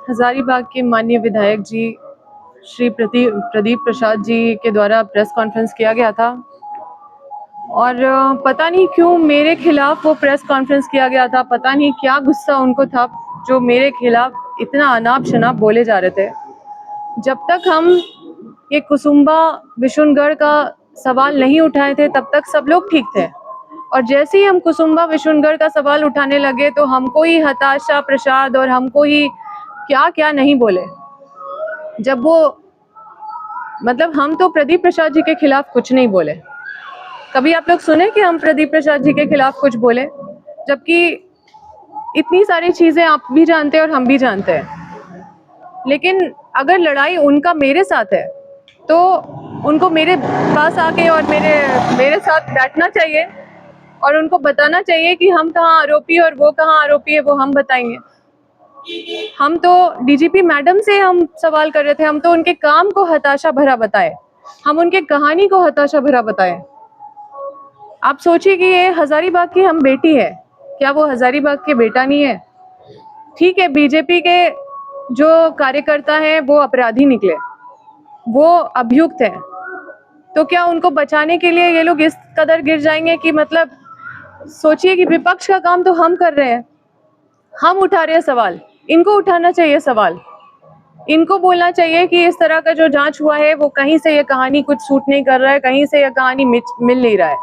हजारीबाग के माननीय विधायक जी श्री प्रदीप प्रसाद जी के द्वारा प्रेस कॉन्फ्रेंस किया गया था और पता नहीं क्यों मेरे खिलाफ वो प्रेस कॉन्फ्रेंस किया गया था। पता नहीं क्या गुस्सा उनको था जो मेरे खिलाफ इतना अनाप शनाप बोले जा रहे थे। जब तक हम ये कुसुम्बा विशुनगढ़ का सवाल नहीं उठाए थे तब तक सब लोग ठीक थे, और जैसे ही हम कुसुम्बा विशुनगढ़ का सवाल उठाने लगे तो हमको ही हताशा प्रसाद और हमको ही क्या क्या नहीं बोले। जब वो मतलब हम तो प्रदीप प्रसाद जी के खिलाफ कुछ नहीं बोले। कभी आप लोग सुने कि हम प्रदीप प्रसाद जी के खिलाफ कुछ बोले? जबकि इतनी सारी चीजें आप भी जानते हैं और हम भी जानते हैं। लेकिन अगर लड़ाई उनका मेरे साथ है तो उनको मेरे पास आके और मेरे साथ बैठना चाहिए और उनको बताना चाहिए कि हम कहाँ आरोपी और वो कहाँ आरोपी है, वो हम बताएंगे। हम तो डीजीपी मैडम से हम सवाल कर रहे थे, हम तो उनके काम को हताशा भरा बताए, हम उनके कहानी को हताशा भरा बताए। आप सोचिए कि ये हजारीबाग की हम बेटी है, क्या वो हजारीबाग के बेटा नहीं है? ठीक है, बीजेपी के जो कार्यकर्ता हैं वो अपराधी निकले, वो अभियुक्त हैं, तो क्या उनको बचाने के लिए ये लोग इस कदर गिर जाएंगे कि मतलब सोचिए कि विपक्ष का काम तो हम कर रहे हैं, हम उठा रहे हैं सवाल, इनको उठाना चाहिए सवाल। इनको बोलना चाहिए कि इस तरह का जो जांच हुआ है वो कहीं से ये कहानी कुछ सूट नहीं कर रहा है, कहीं से ये कहानी मिल नहीं रहा है।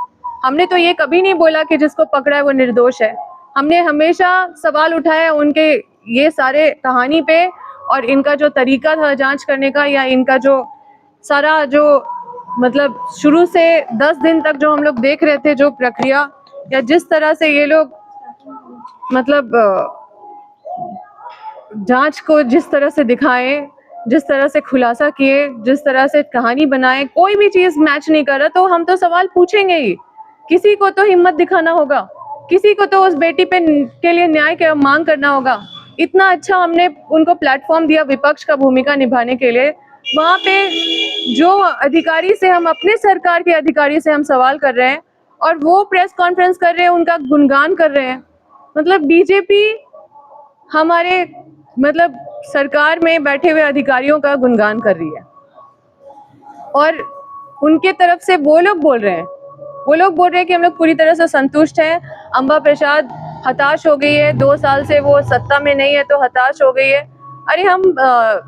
हमने तो ये कभी नहीं बोला कि जिसको पकड़ा है वो निर्दोष है। हमने हमेशा सवाल उठाया उनके ये सारे कहानी पे, और इनका जो तरीका था जांच करने का, या इनका जो सारा जो मतलब शुरू से 10 दिन तक जो हम लोग देख रहे थे जो प्रक्रिया, या जिस तरह से ये लोग मतलब जांच को जिस तरह से दिखाए, जिस तरह से खुलासा किए, जिस तरह से कहानी बनाए, कोई भी चीज मैच नहीं कर रहा, तो हम तो सवाल पूछेंगे ही। किसी को तो हिम्मत दिखाना होगा, किसी को तो उस बेटी पे के लिए न्याय की मांग करना होगा। इतना अच्छा हमने उनको प्लेटफॉर्म दिया विपक्ष का भूमिका निभाने के लिए, वहां पे जो अधिकारी से हम अपने सरकार के अधिकारी से हम सवाल कर रहे हैं और वो प्रेस कॉन्फ्रेंस कर रहे हैं, उनका गुणगान कर रहे हैं। मतलब बीजेपी हमारे मतलब सरकार में बैठे हुए अधिकारियों का गुणगान कर रही है, और उनके तरफ से वो लोग बोल रहे हैं कि हम लोग पूरी तरह से संतुष्ट हैं। अंबा प्रसाद हताश हो गई है, 2 साल से वो सत्ता में नहीं है तो हताश हो गई है। अरे हम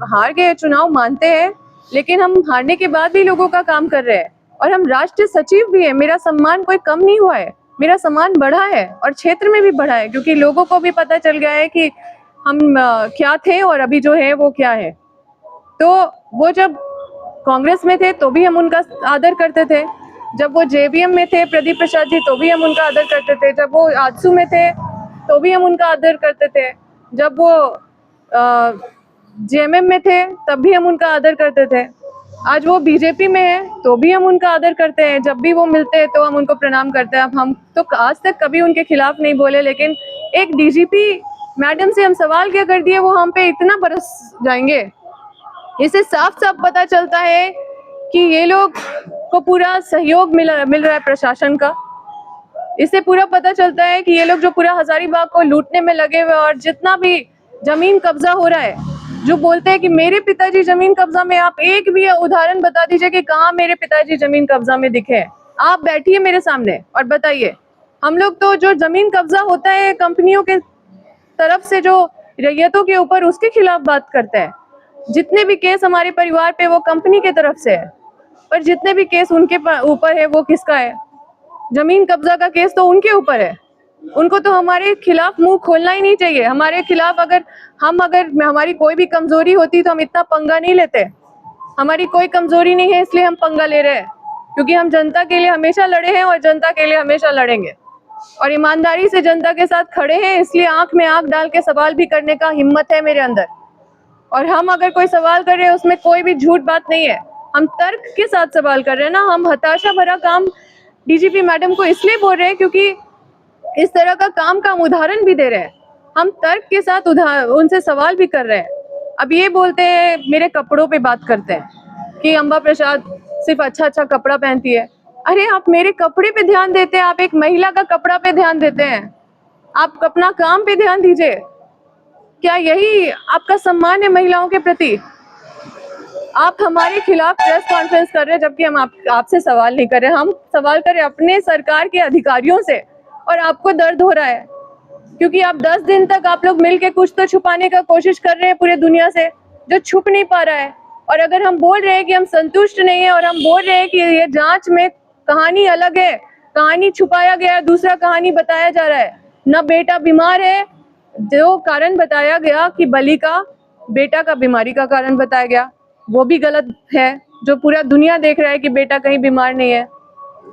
हार गए, चुनाव मानते हैं, लेकिन हम हारने के बाद भी लोगों का काम कर रहे हैं, और हम राष्ट्रीय सचिव भी है। मेरा सम्मान कोई कम नहीं हुआ है, मेरा सम्मान बढ़ा है और क्षेत्र में भी बढ़ा है, क्योंकि लोगों को भी पता चल गया है कि हम क्या थे और अभी जो है वो क्या है। तो वो जब कांग्रेस में थे तो भी हम उनका आदर करते थे, जब वो जेवीएम में थे प्रदीप प्रसाद जी तो भी हम उनका आदर करते थे, जब वो आजसू में थे तो भी हम उनका आदर करते थे, जब वो जेएमएम में थे तब भी हम उनका आदर करते थे। आज वो बीजेपी में है तो भी हम उनका आदर करते हैं, जब भी वो मिलते हैं तो हम उनको प्रणाम करते हैं। हम तो आज तक कभी उनके खिलाफ नहीं बोले, लेकिन एक डीजीपी मैडम से हम सवाल क्या कर दिए वो हम पे इतना बरस जाएंगे। इससे साफ साफ पता चलता है कि ये लोग को पूरा सहयोग मिल रहा है प्रशासन का। इससे पूरा पता चलता है कि ये लोग जो पूरा हजारीबाग को लूटने में लगे हुए, और जितना भी जमीन कब्जा हो रहा है, जो बोलते हैं कि मेरे पिताजी जमीन कब्जा में, आप एक भी उदाहरण बता दीजिए कि कहाँ मेरे पिताजी जमीन कब्जा में दिखे हैं। आप बैठिए मेरे सामने और बताइए। हम लोग तो जो जमीन कब्जा होता है कंपनियों के तरफ से जो रैयतों के ऊपर, उसके खिलाफ बात करते हैं। जितने भी केस हमारे परिवार पे वो कंपनी के तरफ से है, पर जितने भी केस उनके ऊपर है वो किसका है? जमीन कब्जा का केस तो उनके ऊपर है। उनको तो हमारे खिलाफ मुंह खोलना ही नहीं चाहिए। हमारे खिलाफ अगर हमारी कोई भी कमजोरी होती तो हम इतना पंगा नहीं लेते। हमारी कोई कमजोरी नहीं है इसलिए हम पंगा ले रहे हैं, क्योंकि हम जनता के लिए हमेशा लड़े हैं और जनता के लिए हमेशा लड़ेंगे, और ईमानदारी से जनता के साथ खड़े हैं, इसलिए आंख में आंख डाल के सवाल भी करने का हिम्मत है मेरे अंदर। और हम अगर कोई सवाल कर रहे हैं उसमें कोई भी झूठ बात नहीं है, हम तर्क के साथ सवाल कर रहे हैं ना। हम हताशा भरा काम डीजीपी मैडम को इसलिए बोल रहे हैं क्योंकि इस तरह का काम का हम उदाहरण भी दे रहे हैं, हम तर्क के साथ उनसे सवाल भी कर रहे हैं। अब ये बोलते हैं, मेरे कपड़ों पे बात करते हैं कि अंबा प्रसाद सिर्फ अच्छा अच्छा कपड़ा पहनती है। अरे आप मेरे कपड़े पे ध्यान देते हैं, आप एक महिला का कपड़ा पे ध्यान देते हैं, आप अपना काम पे ध्यान दीजिए। क्या यही आपका सम्मान है महिलाओं के प्रति? आप हमारे खिलाफ प्रेस कॉन्फ्रेंस कर रहे हैं, जबकि हम आपसे सवाल नहीं कर रहे, हम सवाल कर रहे अपने सरकार के अधिकारियों से। और आपको दर्द हो रहा है क्योंकि आप 10 दिन तक आप लोग मिलके कुछ तो छुपाने का कोशिश कर रहे हैं पूरे दुनिया से, जो छुप नहीं पा रहा है। और अगर हम बोल रहे हैं कि हम संतुष्ट नहीं है और हम बोल रहे हैं कि ये जांच में कहानी अलग है, कहानी छुपाया गया है, दूसरा कहानी बताया जा रहा है, ना बेटा बीमार है, जो कारण बताया गया कि बलि का बेटा का बीमारी का कारण बताया गया, वो भी गलत है। जो पूरा दुनिया देख रहा है कि बेटा कहीं बीमार नहीं है।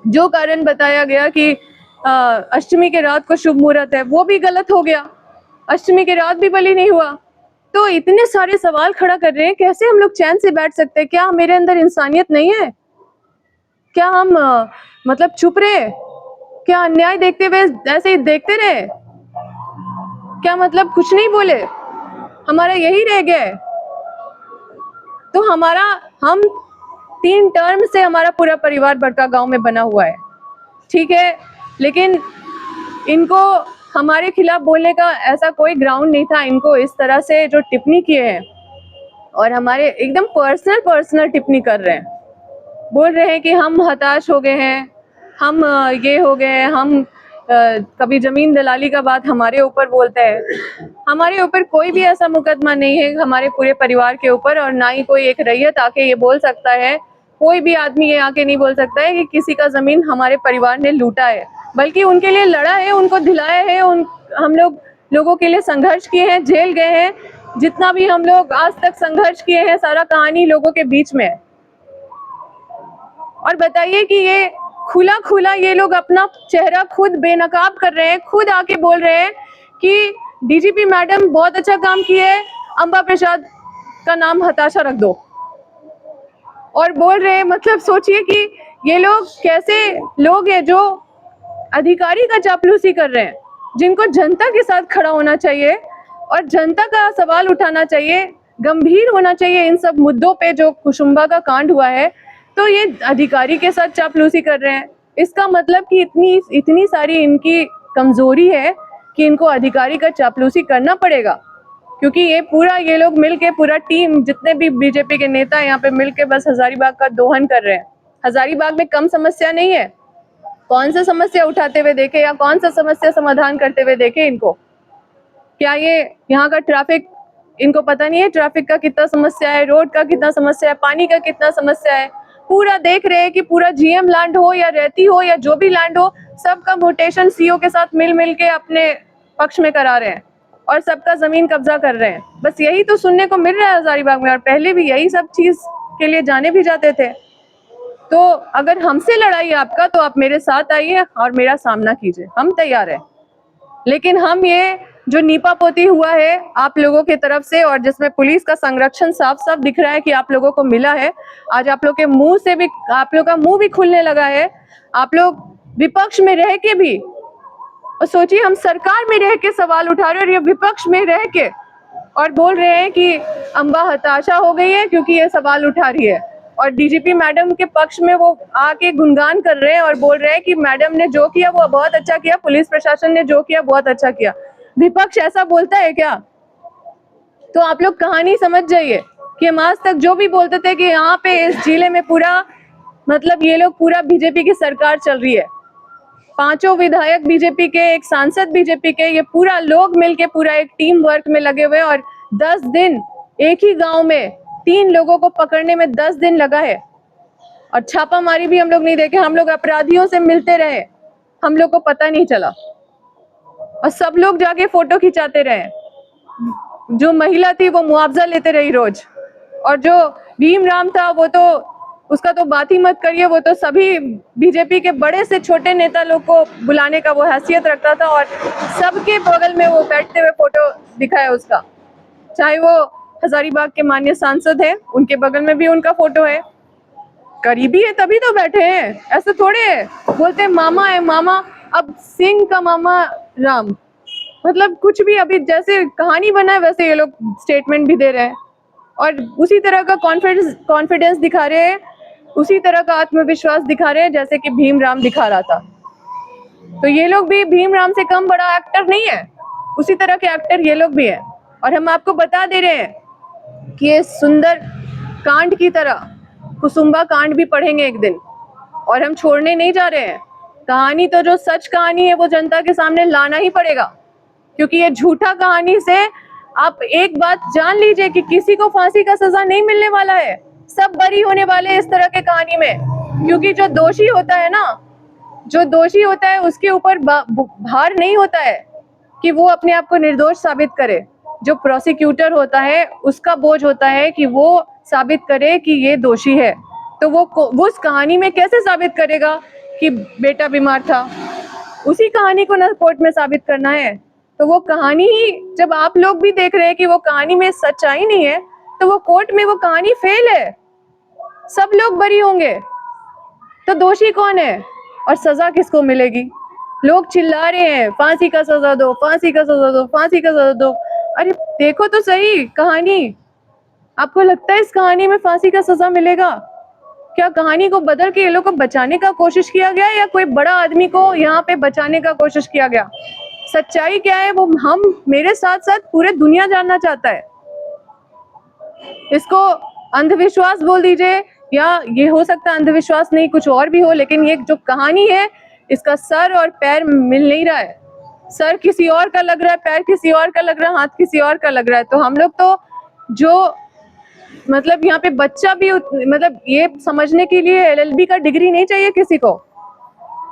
जो कारण बताया गया कि अष्टमी के रात को शुभ मुहूर्त है, वो भी गलत हो गया। अष्टमी के रात भी बलि नहीं हुआ। तो इतने सारे सवाल खड़ा कर रहे हैं, कैसे हम लोग चैन से बैठ सकते हैं? क्या मेरे अंदर इंसानियत नहीं है? क्या हम मतलब चुप रहे? क्या अन्याय देखते हुए ऐसे ही देखते रहे? क्या मतलब कुछ नहीं बोले? हमारा यही रह गया है। तो हम 3 टर्म से हमारा पूरा परिवार बड़का गांव में बना हुआ है, ठीक है, लेकिन इनको हमारे खिलाफ बोलने का ऐसा कोई ग्राउंड नहीं था। इनको इस तरह से जो टिप्पणी किए हैं और हमारे एकदम पर्सनल टिप्पणी कर रहे हैं, बोल रहे हैं कि हम हताश हो गए हैं, हम ये हो गए हैं, हम कभी जमीन दलाली का बात हमारे ऊपर बोलते हैं। हमारे ऊपर कोई भी ऐसा मुकदमा नहीं है, हमारे पूरे परिवार के ऊपर, और ना ही कोई एक रैयत आके ये बोल सकता है, कोई भी आदमी ये आके नहीं बोल सकता है कि किसी का जमीन हमारे परिवार ने लूटा है। बल्कि उनके लिए लड़ा है, उनको दिलाया है, हम लोगों के लिए संघर्ष किए हैं, जेल गए हैं। जितना भी हम लोग आज तक संघर्ष किए हैं, सारा कहानी लोगों के बीच में है। और बताइए कि ये खुला ये लोग अपना चेहरा खुद बेनकाब कर रहे हैं, खुद आके बोल रहे हैं कि डीजीपी मैडम बहुत अच्छा काम किए, अंबा प्रसाद का नाम हताशा रख दो। और बोल रहे हैं, मतलब सोचिए कि ये लोग कैसे लोग हैं जो अधिकारी का चापलूसी कर रहे हैं, जिनको जनता के साथ खड़ा होना चाहिए और जनता का सवाल उठाना चाहिए, गंभीर होना चाहिए इन सब मुद्दों पे। जो कुसुम्बा का कांड हुआ है, तो ये अधिकारी के साथ चापलूसी कर रहे हैं। इसका मतलब कि इतनी सारी इनकी कमजोरी है कि इनको अधिकारी का चापलूसी करना पड़ेगा। क्योंकि ये लोग मिलके, पूरा टीम, जितने भी बीजेपी के नेता यहाँ पे मिलके बस हजारीबाग का दोहन कर रहे हैं। हजारीबाग में कम समस्या नहीं है। कौन सा समस्या उठाते हुए देखे या कौन सा समस्या समाधान करते हुए देखे इनको? क्या ये यहाँ का ट्रैफिक इनको पता नहीं है? ट्रैफिक का कितना समस्या है, रोड का कितना समस्या है, पानी का कितना समस्या है? पूरा देख रहे हैं कि पूरा जीएम लैंड हो या रहती हो या जो भी लैंड हो, सबका म्यूटेशन सीओ के साथ मिल के अपने पक्ष में करा रहे हैं और सबका जमीन कब्जा कर रहे हैं। बस यही तो सुनने को मिल रहा है हजारीबाग में, और पहले भी यही सब चीज के लिए जाने भी जाते थे। तो अगर हमसे लड़ाई है आपका, तो आप मेरे साथ आइए और मेरा सामना कीजिए, हम तैयार हैं। लेकिन हम ये जो नीपा पोती हुआ है आप लोगों की तरफ से, और जिसमें पुलिस का संरक्षण साफ साफ दिख रहा है कि आप लोगों को मिला है, आज आप लोग के मुंह से भी, आप लोग का मुंह भी खुलने लगा है। आप लोग विपक्ष में रह के भी, और सोचिए हम सरकार में रह के सवाल उठा रहे हैं और ये विपक्ष में रह के और बोल रहे हैं कि अंबा हताशा हो गई है क्योंकि ये सवाल उठा रही है। और डीजीपी मैडम के पक्ष में वो आके गुणगान कर रहे हैं और बोल रहे हैं कि मैडम ने जो किया वो बहुत अच्छा किया, पुलिस प्रशासन ने जो किया बहुत अच्छा किया। विपक्ष ऐसा बोलता है क्या? तो आप लोग कहानी समझ जाइए कि हम आज तक जो भी बोलते थे कि यहाँ पे इस जिले में पूरा, मतलब ये लोग पूरा बीजेपी की सरकार चल रही है, 5 विधायक बीजेपी के, एक सांसद बीजेपी के, ये पूरा लोग मिलके पूरा एक टीम वर्क में लगे हुए, और 10 दिन एक ही गांव में 3 लोगों को पकड़ने में 10 दिन लगा है। और छापामारी भी हम लोग नहीं देखे, हम लोग अपराधियों से मिलते रहे, हम लोग को पता नहीं चला, और सब लोग जाके फोटो खिंचाते रहे। जो महिला थी वो मुआवजा लेते रही रोज, और जो भीमराम था वो तो, उसका तो बात ही मत करिए, वो तो सभी बीजेपी के बड़े से छोटे नेता लोग को बुलाने का वो हैसियत रखता था, और सबके बगल में वो बैठते हुए फोटो दिखाया उसका। चाहे वो हजारीबाग के माननीय सांसद है, उनके बगल में भी उनका फोटो है, करीबी है तभी तो बैठे हैं, ऐसे थोड़े है। बोलते हैं मामा है मामा, अब सिंह का मामा राम, मतलब कुछ भी, अभी जैसे कहानी बना है वैसे ये लोग स्टेटमेंट भी दे रहे हैं, और उसी तरह का कॉन्फिडेंस दिखा रहे हैं, उसी तरह का आत्मविश्वास दिखा रहे हैं जैसे कि भीमराम दिखा रहा था। तो ये लोग भी भीमराम से कम बड़ा एक्टर नहीं है, उसी तरह के एक्टर ये लोग भी है। और हम आपको बता दे रहे हैं कि ये सुंदर कांड की तरह कुसुम्बा कांड भी पढ़ेंगे एक दिन, और हम छोड़ने नहीं जा रहे हैं। कहानी तो जो सच कहानी है वो जनता के सामने लाना ही पड़ेगा, क्योंकि ये झूठा कहानी से आप एक बात जान लीजिए कि किसी को फांसी का सजा नहीं मिलने वाला है। सब बरी होने वाले इस तरह के कहानी में, क्योंकि जो दोषी होता है ना, जो दोषी होता है उसके ऊपर भार नहीं होता है कि वो अपने आप को निर्दोष साबित करे। जो प्रोसिक्यूटर होता है उसका बोझ होता है कि वो साबित करे कि ये दोषी है। तो वो उस कहानी में कैसे साबित करेगा कि बेटा बीमार था? उसी कहानी को ना कोर्ट में साबित करना है। तो वो कहानी ही, जब आप लोग भी देख रहे हैं कि वो कहानी में सच्चाई नहीं है, तो वो कोर्ट में वो कहानी फेल है। सब लोग बरी होंगे, तो दोषी कौन है और सजा किसको मिलेगी? लोग चिल्ला रहे हैं फांसी का सजा दो, फांसी का सजा दो, फांसी का सजा दो। अरे देखो तो सही कहानी, आपको लगता है इस कहानी में फांसी का सजा मिलेगा? क्या कहानी को बदल के ये लोग को बचाने का कोशिश किया गया, या कोई बड़ा आदमी को यहाँ पे बचाने का कोशिश किया गया? सच्चाई क्या है वो हम, मेरे साथ साथ पूरे दुनिया जानना चाहता है। इसको अंधविश्वास बोल दीजिए, या ये हो सकता है अंधविश्वास नहीं कुछ और भी हो, लेकिन ये जो कहानी है इसका सर और पैर मिल नहीं रहा है। सर किसी और का लग रहा है, पैर किसी और का लग रहा है, हाथ किसी और का लग रहा है। तो हम लोग तो जो मतलब यहाँ पे बच्चा भी, मतलब ये समझने के लिए LLB का डिग्री नहीं चाहिए किसी को।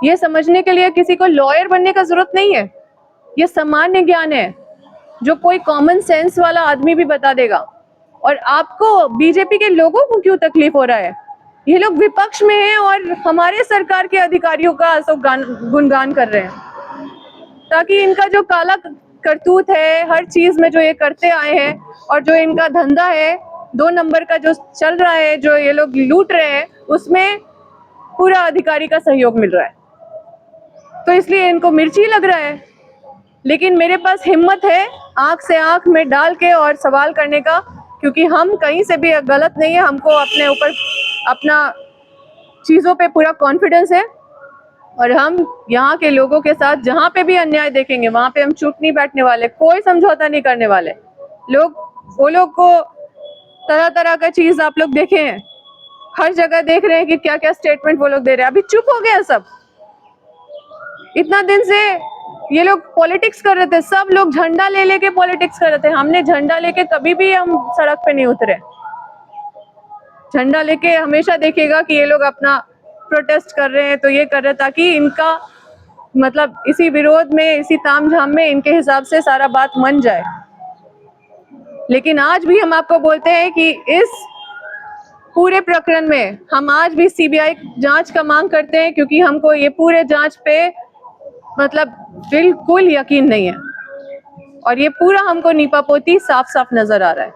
ये समझने के लिए किसी को लॉयर बनने का जरूरत नहीं है। ये सामान्य ज्ञान है जो कोई कॉमन सेंस वाला आदमी भी बता देगा। और आपको, बीजेपी के लोगों को क्यों तकलीफ हो रहा है? ये लोग विपक्ष में हैं और हमारे सरकार के अधिकारियों का गुणगान कर रहे हैं, ताकि इनका जो काला करतूत है, हर चीज में जो ये करते आए हैं, और जो इनका धंधा है 2 नंबर का जो चल रहा है, जो ये लोग लूट रहे हैं, उसमें पूरा अधिकारी का सहयोग मिल रहा है। तो इसलिए इनको मिर्ची लग रहा है। लेकिन मेरे पास हिम्मत है आंख से आंख में डाल के और सवाल करने का, क्योंकि हम कहीं से भी गलत नहीं है। हमको अपने ऊपर, अपना चीज़ों पे पूरा कॉन्फिडेंस है, और हम यहाँ के लोगों के साथ जहाँ पे भी अन्याय देखेंगे वहाँ पे हम चुप नहीं बैठने वाले, कोई समझौता नहीं करने वाले। वो लोग को तरह तरह का चीज़ आप लोग देखे हैं, हर जगह देख रहे हैं कि क्या क्या स्टेटमेंट वो लोग दे रहे हैं। अभी चुप हो गया सब। इतना दिन से ये लोग पॉलिटिक्स कर रहे थे, सब लोग झंडा ले लेके पॉलिटिक्स कर रहे थे। हमने झंडा लेके कभी भी हम सड़क पे नहीं उतरे। झंडा लेके हमेशा देखिएगा कि ये लोग अपना प्रोटेस्ट कर रहे हैं, तो ये कर रहे हैं ताकि इनका मतलब इसी विरोध में, इसी तामझाम में इनके हिसाब से सारा बात मन जाए। लेकिन आज भी हम आपको बोलते हैं कि इस पूरे प्रकरण में हम आज भी CBI जांच का मांग करते हैं, क्योंकि हमको ये पूरे जांच पे मतलब बिल्कुल यकीन नहीं है, और ये पूरा हमको नीपापोती साफ साफ नजर आ रहा है।